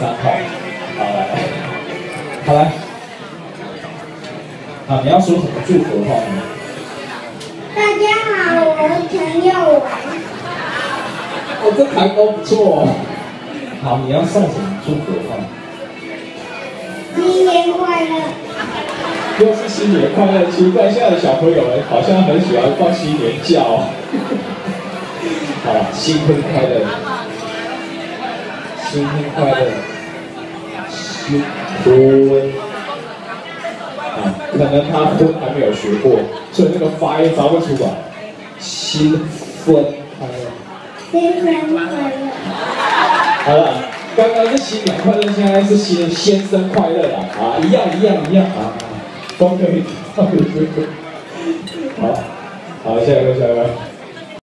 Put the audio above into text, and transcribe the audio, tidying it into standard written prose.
号。好来，好来，好，你要说什么祝福的话呢？大家好，我是陈佑文。哦，这弹弓不错哦。好，你要送什么祝福的话？新年快乐！又是新年快乐！奇怪，现在的小朋友们好像很喜欢放新年假哦。好，新婚快乐！新婚快乐！新婚。啊，可能他婚还没有学过，所以那个发音发不出来。新婚快乐！新年快乐！好了，刚刚是新年快乐，现在是先生快乐啦！啊，一样啊，都可以。好，好，下一个。